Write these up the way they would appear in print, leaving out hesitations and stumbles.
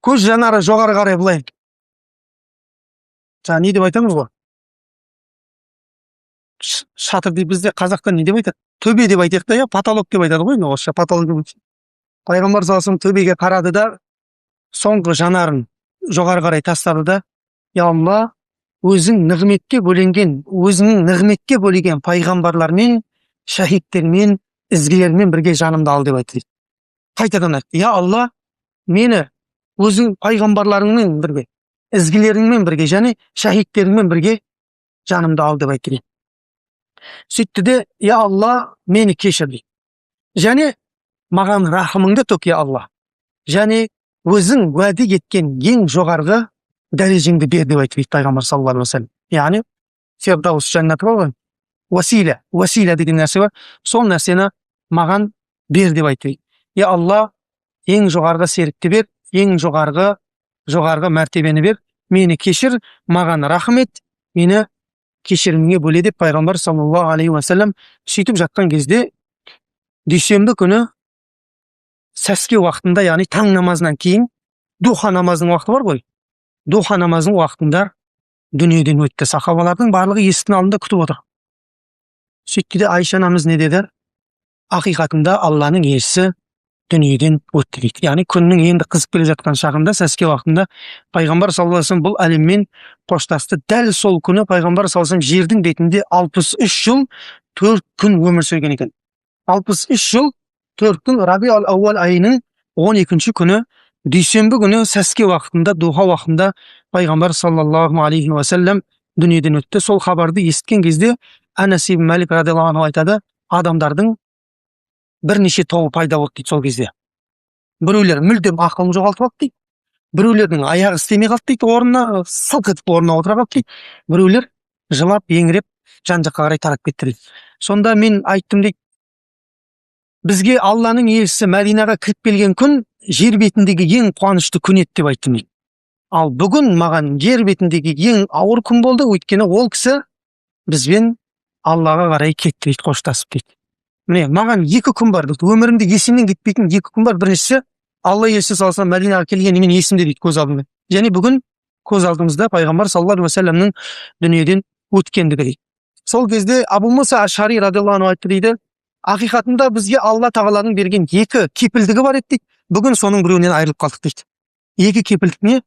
көз жанары жоғары қарай былай. Жаңа не деп айтамыз ғой? Шатыр деп бізде қазақта не деп айтады? Төбе деп айтайық та, я потолок деп айтады ғой, орысша потолок деп. Пайғамбар саллаллаху алейхи төбеге қарады да, соңғы жанарын жоғары қарай тастады да, я Алла, өзіңнің нығметке бөлеген пайғамбарлармен, шахидтермен, ізгілермен бірге жанымды ал деп айтты. Қайтадан айтты, я Алла, мені өзің пайғамбарларыңмен бірге, ізгілеріңмен бірге, және шахидтеріңмен бірге жанымды ал деп айтты. Сөйтті де, я Алла, мені кешір дейді. Және маған рахымыңды төк, я Алла. Және өзің уәде еткен ең жоғарғы дәрежеңді бер деп айтты пайғамбар саллаллаху алейхи ва саллям. Яғни фирдаус жәннаты бар ғой, уасила деген нәрсе бар, сол нәрсені маған бер деп айтты. Я Алла, ең жоғарғы серікті бер, ең жоғарғы мәртебені бер, мені кешір, маған рахмет, мені кешіріміңе бөле деп пайғамбар саллаллаху алейхи ва саллям сөйтіп жатқан кезде дүйсенбі күні сәске уақытында, яғни таң намазынан кейін духа намазының уақыты бар ғой, духа намазының уақытында дүниеден өтті. Сахабалардың барлығы есіктің алдында күтіп отыр. Сөйтті де Айша анамыз не деді? Ақиқатында Алланың елшісі дүниеден өтті дейді. Яғни күннің енді қызып келе жатқан шағында, сәске уақытында пайғамбар саллаллаху алейхи ва саллям бұл әлеммен қоштасты. Дәл сол күні пайғамбар саллаллаху алейхи ва саллям жердің бетінде 63 жыл 4 күн өмір сүрген екен. 63 жыл 4 күн Рабиул-аувал айының 12 күні дүйсенбі күні сәске уақытында, духа уақытында пайғамбар саллаллаху алейхи ва саллям дүниеден өтті. Сол хабарды естіген кезде Анас ибн Малик радиаллаху анху айтады, адамдардың бірнеше тобы пайда болды дейді сол кезде. Біреулер мүлдем ақылын жоғалтып алды дейді. Біреулердің аяғы істемей қалды дейді, орнына сылқ етіп орнына отыра қалды дейді. Біреулер жылап, еңіреп, жан-жаққа қарай тарап кетті дейді. Сонда мен айттым дейді, бізге Алланың елшісі Мәдинаға кіріп келген күн жер бетіндегі ең қуанышты күн еді деп айттым дейді. Ал бүгін маған жер бетіндегі ең ауыр күн болды, өйткені ол кісі бізбен Аллаға қарай кетті дейді, қоштасып дейді. Міне, маған 2 күн бар дейді, өмірімде есімнен кетпейтін 2 күн бар. Біріншісі, Алла елшісі саллаллаху алейхи ва саллям Мәдинаға келгені мен есімде дейді, көз алдымда. Және бүгін көз алдымызда пайғамбар саллаллаху алейхи ва саллямның дүниеден өткендігі дейді. Сол кезде Абу Муса Ашари радиаллаху анху айтты дейді, ақиқатында бізге Алла тағаланың берген 2 кепілдігі бар еді дейді. Бүгін соның біреуінен айырылып қалдық дейді. 2 кепілдік не?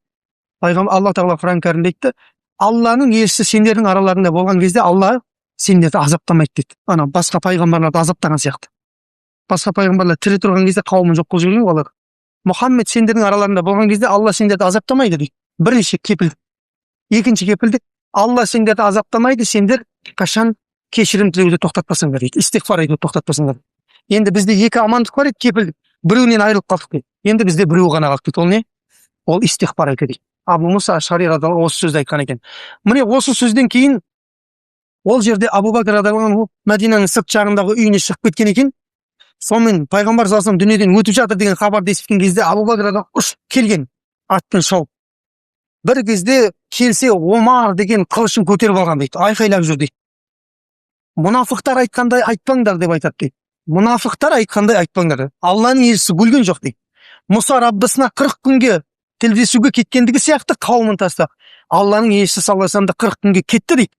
Пайғамбар Алла тағала Құран кәрімде айтты, Алланың елшісі сендердің араларында болған кезде Алла сендерді азаптамайды дейді. Ана басқа пайғамбарларды азаптаған сияқты. Басқа пайғамбарлар тірі тұрған кезде қауымын жоқ қылып жүрген олар. Мұхаммед сендердің араларында болған кезде Алла сендерді азаптамайды дейді. Бірінші кепілдік. Екінші кепілдік, Алла сендерді азаптамайды, сендер қашан кешірім тілеуді тоқтатпасаңдар дейді. Истиғфар айтуды тоқтатпасаңдар. Енді бізде 2 амандық бар еді, кепілдік. Біреуінен айырылып қалдық дейді. Енді бізде біреу ғана қалды дейді. Ол не? Ол истиғфар айту дейді. Абу Муса Ашари радиаллаху осы сөзді айтқан екен. Міне осы сөзден кейін ол жерде Абу Бәкір радиаллаху анху Мәдинаның сырт жағындағы үйіне шығып кеткен екен. Сонымен пайғамбар саллаллаху алейхи ва саллям дүниеден өтіп жатыр деген хабарды естіген кезде Абу Бәкір радиаллаху анху ұшып келген атпен шауып. Бір кезде келсе Омар деген қылышын көтеріп алған дейді, айқайлап жүр дейді. Мұнафықтар айтқандай айтпаңдар деп айтады дейді. Мұнафықтар айтқандай айтпаңдар. Алланың елшісі өлген жоқ дейді. Мұса Раббысына 40 күнге тілдесуге кеткендігі сияқты қауымын тастап, Алланың елшісі саллаллаху алейхи ва саллям 40 күнге кетті дейді.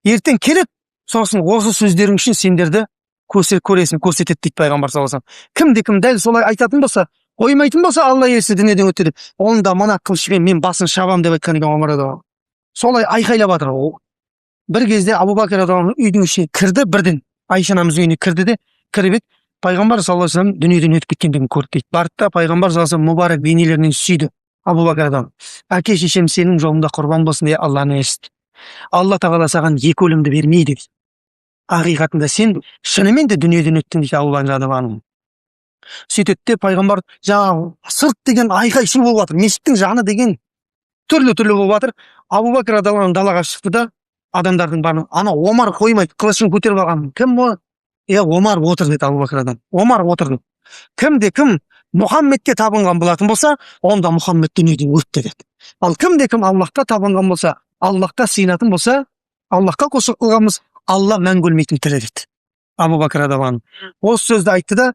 Ертең келіп, сосын осы сөздерің үшін сендерді көрсетеді дейді пайғамбар саллаллаху алейхи ва саллям. Кім дәл солай айтатын болса, қоймайтын болса, Алла елшісі дүниеден өтті деп, онда мына қылышпен мен басын шабам деп айтқан екен Омар радиаллаху анху. Солай айқайлап жатыр. Бір кезде Абу Бәкір радиаллаху анху үйдің ішіне кірді, бірден Айша анамыз үйіне кірді де, кіріп еді, пайғамбар саллаллаху алейхи ва саллям дүниеден өтіп кеткендігін көрді дейді. Барды да пайғамбар саллаллаху алейхи ва саллям мұбарак бейнелерінен сүйді. Абу Бәкір радиаллаху анху, әке шешем сенің жолыңда құрбан болсын деп Алланың елшісі. Алла тағала саған 2 өлімді бермейді дейді. Ақиқатында сен шынымен де дүниеден өттің дейді Абу Бәкір радиаллаху анху. Сөйтеді де пайғамбар жаңағы сырт деген айқай шу болып жатыр, мешіттің жаны деген түрлі болып жатыр. Абу Бәкір радиаллаху анху далаға шықты да адамдардың барлығы, ана Омар қоймайды, қылышын көтеріп алған. Кім о? Омар отыр деді Абу Бәкір радиаллаху анху. Омар отыр. Кім Мұхаммедке табынған болатын болса, онда Мұхаммед дүниеден өтті деді. Ал кім Аллахқа табынған болса, Аллахқа сыйынатын болса, Аллахқа құлшылық қылғанбыз, Алла мәңгі өлмейтін тірі деді. Абу Бәкір радиаллаху анху осы сөзді айтты да,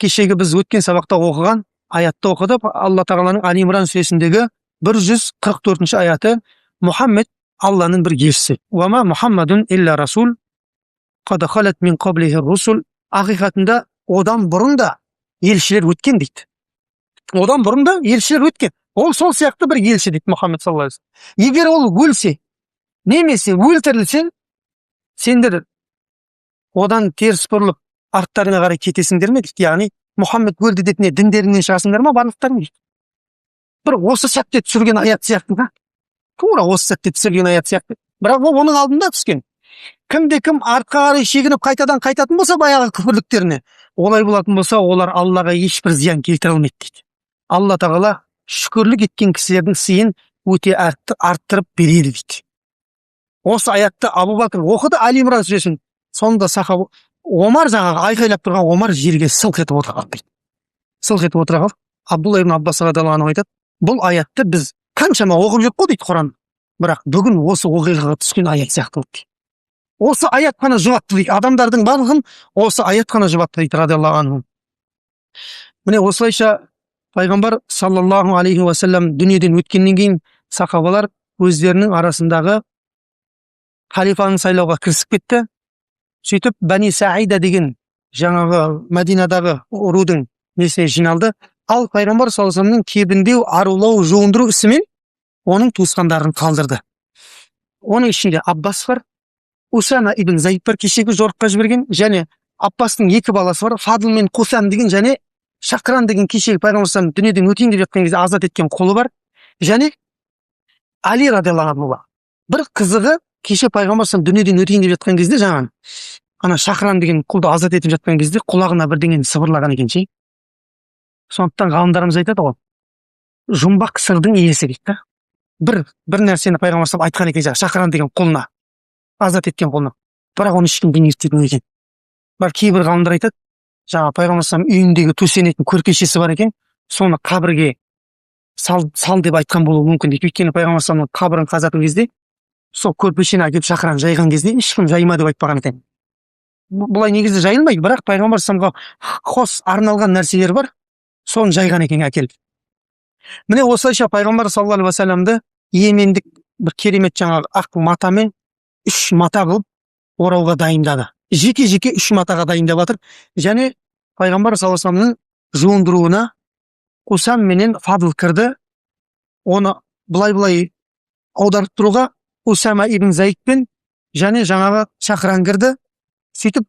кешегі біз өткен сабақта оқыған аятты оқыды. Алла тағаланың Али Имран сүресіндегі 144 аяты: Мұхаммед Алланың бір елшісі. Уама Мұхаммадун илля расул қад халат мин qablihi русул. Ақиқатында одан бұрын да елшілер өткен дейді. Одан бұрын да елшілер өткен. Ол сол сияқты бір елші дейді Мұхаммед саллаллаху алейхи вассалам. Егер ол өлсе, немесе өлтірілсе, сендер одан теріс бұрылып арттарына қарай кетесіңдер ме дейді. Яғни Мұхаммед өлді деп не, діндеріңнен шығасыңдар ма барлықтарың дейді. Бір осы сәтте түсірген аят сияқты да. Тура осы сәтте түсірген аят сияқты. Бірақ ол оның алдында түскен. Кімде кім артқа қарай шегініп қайтадан қайтатын болса баяғы күпірліктеріне, олай болатын болса, олар Аллаға ешбір зиян келтіре алмайды дейді. Алла тағала шүкірлік еткен кісілердің сыйын өте арттырып береді дейді. Осы аятты Абу Бәкір оқыды, Али Имран сүресін. Сонда сахаба Омар, жаңағы айқайлап тұрған Омар жерге сылқ етіп отырған дейді. Сылқ етіп отырған Абдулла ибн Аббас радиаллаху анху айтады: бұл аятты біз қаншама оқып жүріп қой дейді Құран. Бірақ бүгін осы оқиғаға түскен аят сияқты болды. Осы аят қана жұбатты дейді. Адамдардың барлығын осы аят қана жұбатты дейді радиаллаху анху. Міне осылайша пайғамбар саллаллаху алейхи уассалам дүниеден өткеннен кейін сахабалар өздерінің арасындағы халифаны сайлауға кірісіп кетті. Сөйтіп Бани Саида деген жаңағы Мәдинадағы рудың несіне жиналды. Ал пайғамбар саллаллаху алейхи вассаламның кебіндеу, арулау, жуындыру ісімен оның туысқандарын қалдырды. Оның ішінде Аббас бар, Усама ибн Заид бар, кешегі жорыққа жіберген, және Аббастың екі баласы бар, Фадл мен Қусам деген, және Шакран деген кешегі пайғамбар саллаллаху алейхи вассалам дүниеден өтейін деп жатқан кезде азат еткен құлы бар, және Али радиаллаху анху бар. Бір қызығы, кеше пайғамбар саллаллаху алейхи вассалам дүниеден өтейін деп жатқан кезде жаңағы ана Шакран деген құлды азат етіп жатқан кезде құлағына бірдеңені сыбырлаған екен ше. Сондықтан ғалымдарымыз айтады ғой, жұмбақ сырдың иесі дейді да. Бір нәрсені пайғамбар саллаллаху айтқан екен жаңағы Шакран деген құлына, азат еткен құлына. Бірақ оны ешкім білмейтін екен. Бар кейбір ғалымдар айтады, жаңағы пайғамбар саллаллаху алейхи вассалам үйіндегі төсенетін көрпешесі бар екен, соны қабірге сал деп айтқан болуы мүмкін дейді. Өйткені пайғамбар саллаллаху алейхи вассалам қабірін қазатын кезде сол көрпешені әкеліп Шакран жайған кезде ешкім жайма деп айтпаған екен. Бұлай негізі жайылмайды, бірақ пайғамбар саллаллаху алейхи вассаламға қос арналған нәрселер бар, соны жайған екен әкеліп. Міне осылайша пайғамбар саллаллаху алейхи вассаламды йемендік бір керемет жаңағы ақ матамен 3 мата қылып орауға дайындады. Жеке-жеке 3 матаға дайындап жатыр. Және пайғамбар саллаллаху алейхи вассаламның жуындыруына Қусам менен Фадл кірді. Оны былай аударып тұруға Усама ибн Заид пен және жаңағы Шакран кірді. Сөйтіп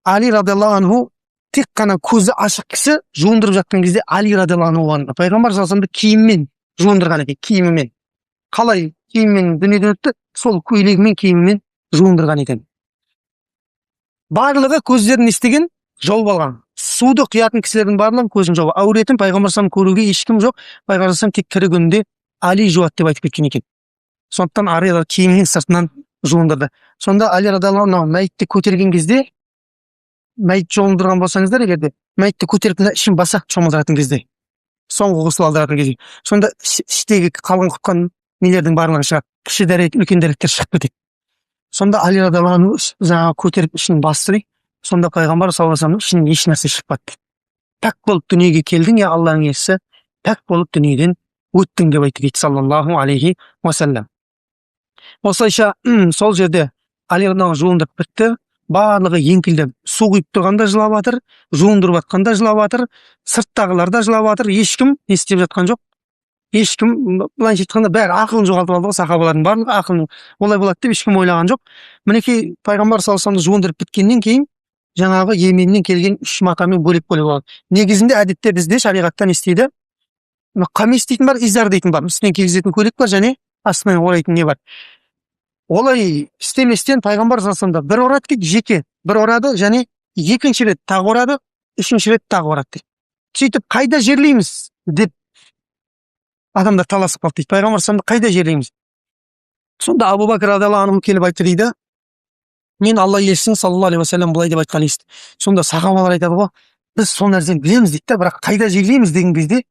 Али радиаллаху анху тек қана көзі ашық кісі жуындырып жатқан кезде Али радиаллаху анху пайғамбар саллаллаху алейхи вассаламды киіммен жуындырған екен, киімімен. Қалай киіммен дүниеден өтті, сол көйлегімен киімімен жуындырған екен. Барлығы көздерін естіген, жауып алған. Суды құятын кісілердің барлығын көзін жауып. Әуретін пайғамбар саллаллаху алейхи вассалам көруге ешкім жоқ. Пайғамбар саллаллаху алейхи вассалам тек тірі күнінде Али жуады деп айтып кеткен екен. Сондықтан арада киімнің сыртынан жуындырды. Сонда Али радиаллаху анху мәйітті көтерген кезде, мәйіт жуындырған болсаңыздар, егерде мәйітті көтеріп ішін басақ шомылдыратын кезде, соңғы ғұсыл алдыратын кезде, сонда іштегі қалған құтқан нелердің барлығы шығады. Кіші дәрет, үлкен дәреттер шығып кетеді. Сонда Али радиаллаху анху жаңағы көтеріп ішін басты. Сонда пайғамбар саллаллаху алейхи вассаламның ішінен еш нәрсе шықпады. Пәк болып дүниеге келдің, я Алланың елшісі, пәк болып дүниеден өттің деп айтты дейді саллаллаху алейхи уассалам. Осылайша сол жерде Али радиаллаху анху жуындырып бітті. Барлығы еңкілдеп, су құйып тұрғанда жылап жатыр, жуындырып жатқанда жылап жатыр, сырттағылар да жылап жатыр. Ешкім не істеп жатқан жоқ. Ешкім былайша айтқанда бәрі ақылын жоғалтып алды ғой, сахабалардың барлығы ақылын олай болады деп ешкім ойлаған жоқ. Мінекей пайғамбар саллаллаху алейхи вассаламды жуындырып біткеннен кейін жаңағы Йеменнен келген 3 матамен бөлек алады. Негізінде әдетте бізде шариғатта не істейді? Қамис дейтін бар, изар дейтін бар. Үстінен кигізетін көйлек бар, және астынан орайтын не бар. Олай істеместен пайғамбар саллаллаху алейхи вассаламда бір орады дейді, жеке бір орады, және екінші рет тағы орады, үшінші рет тағы орады дейді. Сөйтіп қайда жерлейміз деп адамдар таласып қалды дейді. Пайғамбар саллаллаху алейхи вассаламды қайда жерлейміз? Сонда Абу Бәкір радиаллаху анху келіп айтты дейді, мен Алла елшісінің саллаллаху алейхи вассалам былай деп айтқан естідім. Сонда сахабалар айтады ғой, біз сол нәрсені білеміз дейді, бірақ қайда жерлейміз деген кезде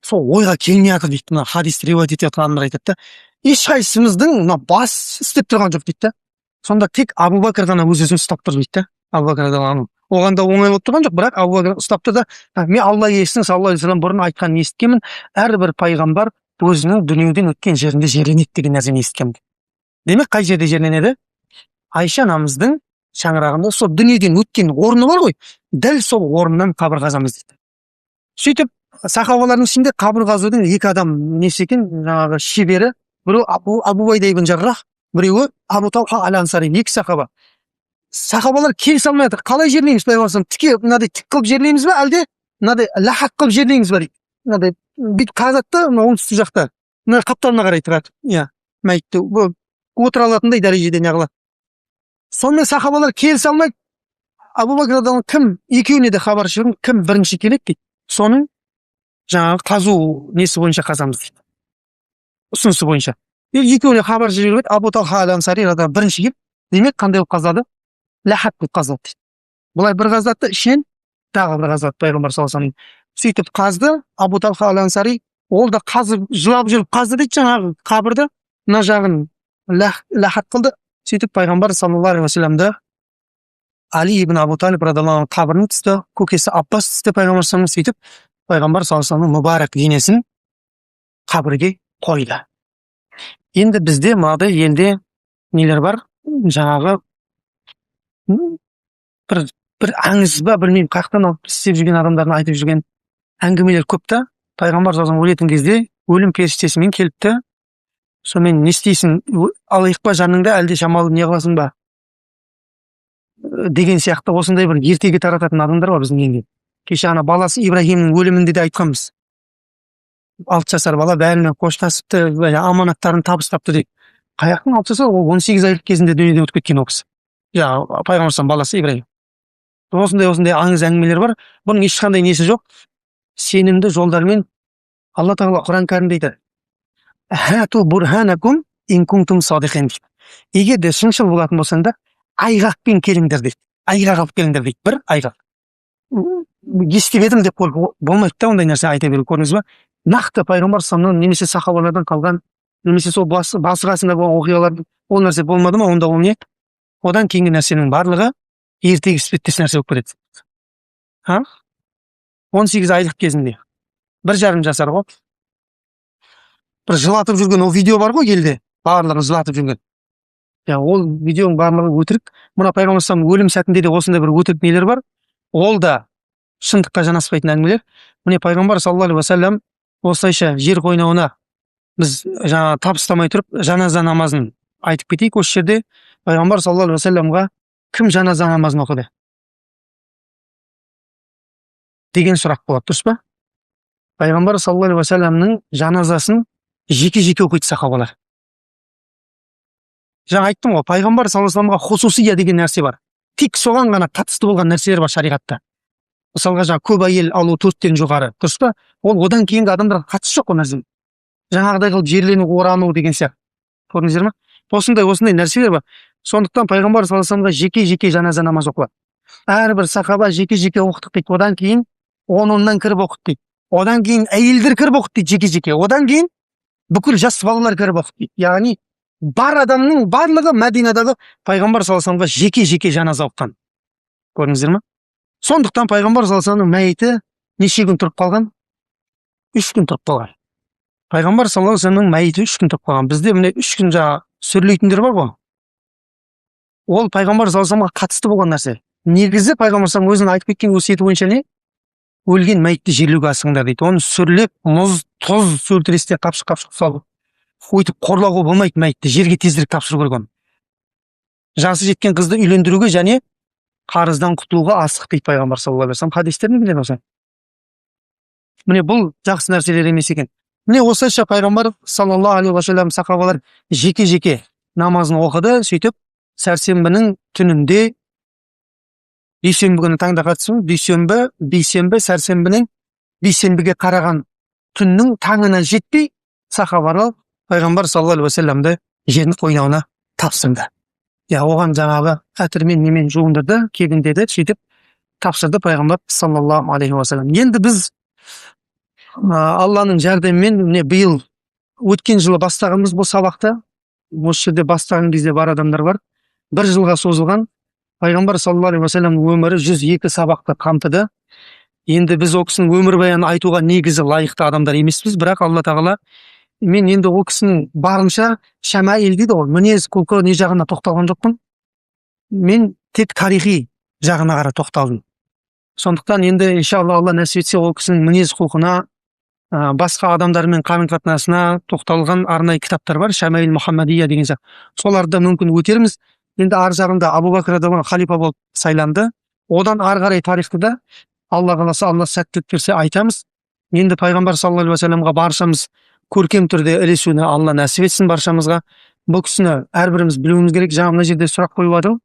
сол ойға келмей жатыр дейді. Мына хадисті риуаят етіп жатқан адамдар айтады да, ешқайсымыздың мына бас істеп тұрған жоқ дейді да. Сонда тек Абу Бәкір ғана өз өзін ұстап тұр дейді да. Абу Бәкір радиаллаху анху Оған да оңай болып тұрған жоқ, бірақ Абу Бәкір ұстап тұрды да, мен Алла елшісінің саллаллаху алейхи вассалам бұрын айтқанын естігенмін, әрбір пайғамбар өзінің дүниеден өткен жерінде жерленеді деген нәрсені естігенмін. Демек, қай жерде жерленеді? Айша анамыздың шаңырағында сол дүниеден өткен орны бар ғой, дәл сол орнынан қабір қазамыз дейді. Сөйтіп, сахабалардың ішінде қабір қазудың екі адам несі екен, жаңағы шебері, біреу Абу Убайда ибн Жаррах, біреуі Абу Талха ал-Ансари, екі сахаба. Сахабалар келісе алмай жатыр. Қалай жерлейміз пайғамбар? Тіке мынадай тік қылып жерлейміз бе, әлде мынадай лахақ қылып жерлейміз бе дейді. Мынадай бүйтіп қазады да, оңтүстік жақта мына қапталына қарай тұрады. Иә, мәйітті отыра алатындай дәрежеде неғылады. Сонымен сахабалар келісе алмайды. Абу Бәкір радиаллаху кім екеуіне де хабар шығарып, кім бірінші келеді дейді. Соның жаңағы қазу несі бойынша қазамыз дейді. Ұсынысы бойынша. Екеуіне хабар жіберіп, Абу Талха ал-Ансари радиаллаху бірінші келіп, демек қандай болып қазады? Лахат болып қазады дейді. Бұлай бір қазады, ішінен тағы бір қазады пайғамбар саллаллаху алейхи вассалам. Сөйтіп қазды, Абу Талха ал-Ансари, ол да қазып, жылап жүріп қазды дейді, жаңағы қабірді, мына жағын лахат қылды. Сөйтіп пайғамбар саллаллаху алейхи вассаламды Али ибн Абу Талиб радиаллаху анху қабірін түсті, көкесі Аббас түсті пайғамбар саллаллаху алейхи вассалам. Сөйтіп пайғамбар саллаллаху алейхи вассаламның мұбарак денесін қабірге қойды. Енді бізде мынадай елде нелер бар, жаңағы бір аңыз ба, білмеймін, қаяқтан алып істеп жүрген адамдардың айтып жүрген әңгімелер көп та. Пайғамбар саллаллаху алейхи вассалам өлетін кезде өлім періштесімен келіпті. Сонымен не істейсің, алайық па жаныңда, әлде шамалы не қыласың ба деген сияқты осындай бір ертегі тарататын адамдар бар біздің елде. Кеше ана баласы Ибрахимнің өлімінде де айтқанбыз. 6 жасар бала бәрімен қоштасыпты, аманаттарын табыстапты дейді. Қаяқтың 6 жасар, ол 18 айлық кезінде дүниеден өтіп кеткен ол кісі. Пайғамбар баласы Ибрахим. Осындай аңыз әңгімелер бар. Бұның ешқандай несі жоқ. Сенімді жолдармен Алла тағала Құран кәрімде айтады. Хату бурханакум ин кунтум садиқин дейді. Егер де шыншыл болатын болсаңдар, айғақпен келіңдер дейді. Айғақ алып келіңдер дейді. Бір айғақ. Естіп едім деп болмайды да ондай нәрсе айта беру, көрдіңіз ба? Нақты пайғамбар саллаллаху немесе сахабалардан қалған, немесе сол басы қасында болған оқиғалар, ол нәрсе болмады ма, онда ол не? Одан кейінгі нәрсенің барлығы ертегі іспеттес нәрсе болып кетеді. 18 айлық кезінде 1,5 жасар ғой. Бір жылатып жүрген ол видео бар ғой елде, барлығын жылатып жүрген. Ол видеоның барлығы өтірік. Мына пайғамбар саллаллаху өлім сәтінде де осындай бір өтірік нелер бар. Ол да шындыққа жанаспайтын әңгімелер. Міне пайғамбар саллаллаху алейхи вассалам осылайша жер қойнауына біз жаңа табыстамай тұрып жаназа намазын айтып кетейік. Осы жерде пайғамбар саллаллаху алейхи вассаламға кім жаназа намазын оқыды деген сұрақ болады, дұрыс па? Пайғамбар саллаллаху алейхи вассаламның жаназасын жеке-жеке оқиды сахабалар. Жаңа айттым ғой, пайғамбар саллаллаху алейхи вассаламға хусусия деген нәрсе бар. Тек соған ғана қатысты болған нәрселер бар шариғатта. Мысалға жаңа көп әйел алу 4-тен жоғары, дұрыс па? Ол одан кейінгі адамдарға қатысы жоқ ол нәрсе. Жаңағыдай қылып жерлену, орану деген сияқты. Көрдіңіздер ме? Осындай нәрселер бар. Сондықтан пайғамбар саллаллаху алейхи вассаламға жеке-жеке жаназа намаз оқылады. Әрбір сахаба жеке-жеке оқыдық дейді. Одан кейін 10-10-нан кіріп оқыды дейді. Одан кейін әйелдер кіріп оқыды дейді жеке-жеке. Одан кейін бүкіл жас балалар кіріп оқыды дейді. Яғни бар адамның барлығы Мәдинадағы пайғамбар саллаллаху алейхи вассаламға жеке-жеке жаназа оқыған. Көрдіңіздер ме? Сондықтан пайғамбар саллаллаху алейхи вассаламның мәйіті неше күн тұрып қалған? 3 күн тұрып қалған. Пайғамбар саллаллаху алейхи вассаламның мәйіті 3 күн тұрып қалған. Бізде міне 3 күн жаңа сүрлейтіндер бар ғой. Ол пайғамбар саллаллаху алейхи вассаламға қатысты болған нәрсе. Негізі пайғамбар саллаллаху алейхи вассалам өзінің айтып кеткен өсиеті бойынша не? Өлген мәйітті жерлеуге асығыңдар дейді. Оны сүрлеп, мұз, тұз сөлтіресте қапшық салып, өйтіп қорлауға болмайды мәйітті, жерге тезірек тапсыру керек оны. Жасы жеткен қызды үйлендіруге және қарыздан құтылуға асық дейді пайғамбар саллаллаху алейхи вассалам. Хадистеріне біледі осы. Міне бұл жақсы нәрселер емес екен. Міне осылайша пайғамбар саллаллаху алейхи вассалам сахабалар жеке-жеке намазын оқыды. Сөйтіп сәрсенбінің түнінде, дүйсенбі күні таңда қатысың, бейсенбі, сәрсенбінің бейсенбіге қараған түннің таңына жетпей, сахабалар пайғамбар саллаллаху алейхи вассаламды жердің қойнауына тапсырды. Оған жаңағы әтірмен немен жуындырды, кебіндеді, сөйтіп тапсырды пайғамбар саллаллаху алейхи вассалам. Енді біз Алланың жәрдемімен міне биыл өткен жылы бастағанбыз бұл сабақты. Осы жерде бастаған кезде бар адамдар бар. 1 жылға созылған Пайғамбар саллаллаху алейхи уассалам өмірі 102 сабақты қамтыды. Енді біз ол кісінің өмірбаянын айтуға негізі лайықты адамдар емеспіз, бірақ Алла тағала мен енді ол кісінің барынша шамаил дейді ғой, мінез құлқы не жағына тоқталған жоқпын. Мен тек тарихи жағына қарай тоқталдым. Сондықтан енді иншалла Алла нәсіп етсе ол кісінің мінез құлқына, басқа адамдармен қарым қатынасына тоқталған арнайы кітаптар бар, Шамаил Мұхаммадия деген сияқты. Соларды мүмкін өтерміз. Енді ар жағында Абу Бәкір радиаллаху халифа болып сайланды. Одан ары қарай тарихты да Алла қаласа, Алла сәттілік берсе айтамыз. Енді пайғамбар саллаллаху алейхи уассаламға баршамыз көркем түрде ілесуіне Алла нәсіп етсін баршамызға. Бұл кісіні әрбіріміз білуіміз керек. Жаңа мына жерде сұрақ қойып жатыр.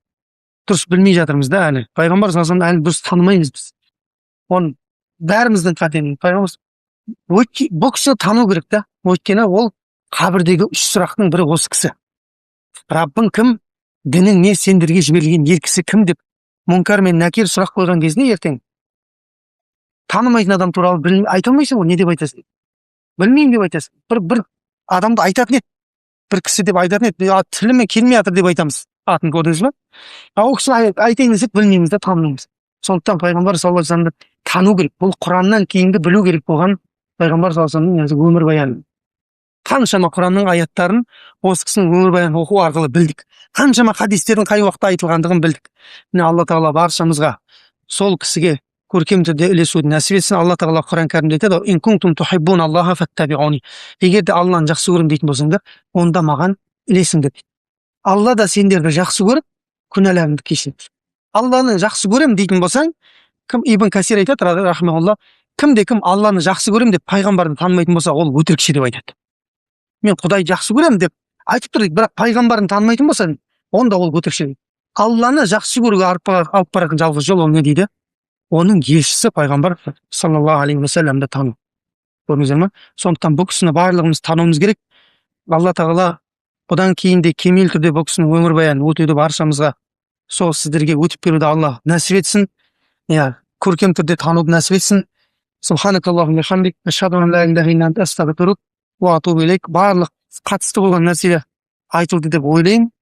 Дұрыс білмей жатырмыз да әлі. Пайғамбар саллаллаху алейхи уассаламды әлі дұрыс танымаймыз біз. Оны бәріміздің қатеміз. Пайғамбар бұл кісіні тану керек та. Өйткені ол қабірдегі 3 сұрақтың бірі осы кісі. Раббың кім? Дінің не? Сендерге жіберілген елшісі кім деп Мұнкар мен Накир сұрақ қойған кезінде ертең танымайтын адам туралы айта алмайсың ғой, не деп айтасың? Білмеймін деп айтасың. Бір адамды айтатын еді, бір кісі деп айтатын еді, тіліме келмей жатыр деп айтамыз. Атын көрдіңіз бе? Ол кісіні айтайын десек білмейміз де танымаймыз. Сондықтан пайғамбар саллаллаху алейхи вассаламды тану керек. Бұл Құраннан кейінгі білу керек болған пайғамбар саллаллаху алейхи вассаламның өмірбаяны. Қаншама Құранның аяттарын осы кісінің өмірбаянын оқу арқылы білдік. Қаншама хадистердің қай уақытта айтылғандығын білдік. Міне Алла тағала баршамызға сол кісіге көркем түрде ілесуді нәсіп етсін. Алла тағала Құран кәрімде айтады: "Ин кунтум тухиббуна Аллаха фаттабиуни". Егер де Алланы жақсы көремін дейтін болсаңдар, онда маған ілесіңдер дейді. Алла да сендерді жақсы көріп, күнәларыңды кешіреді. Алланы жақсы көремін дейтін болсаң, кім Ибн Касир айтады, рахмаулла, кімде кім Алланы жақсы көремін деп пайғамбарды танымайтын болса, ол өтірікші деп айтады. Мен Құдайды жақсы көремін деп айтып тұр, бірақ пайғамбарын танымайтын болса, онда ол өтірікші. Алланы жақсы көруге алып баратын жалғыз жол ол не дейді? Оның елшісі пайғамбар саллаллаху алейхи уассаламды тану. Көрдіңіздер ме? Сондықтан бұл кісіні барлығымыз тануымыз керек. Алла тағала бұдан кейін де кемел түрде бұл кісінің өмірбаянын өтуді баршамызға, сол сіздерге өтіп беруді Алла нәсіп етсін. Көркем түрде тануды нәсіп етсін. Субханакаллахумма хамдик, ашхаду ан ла илаха илля анта, астағфирук ва атубу илейк. Барлық қатысты болған нәрсе айтылды деп ойлаймын.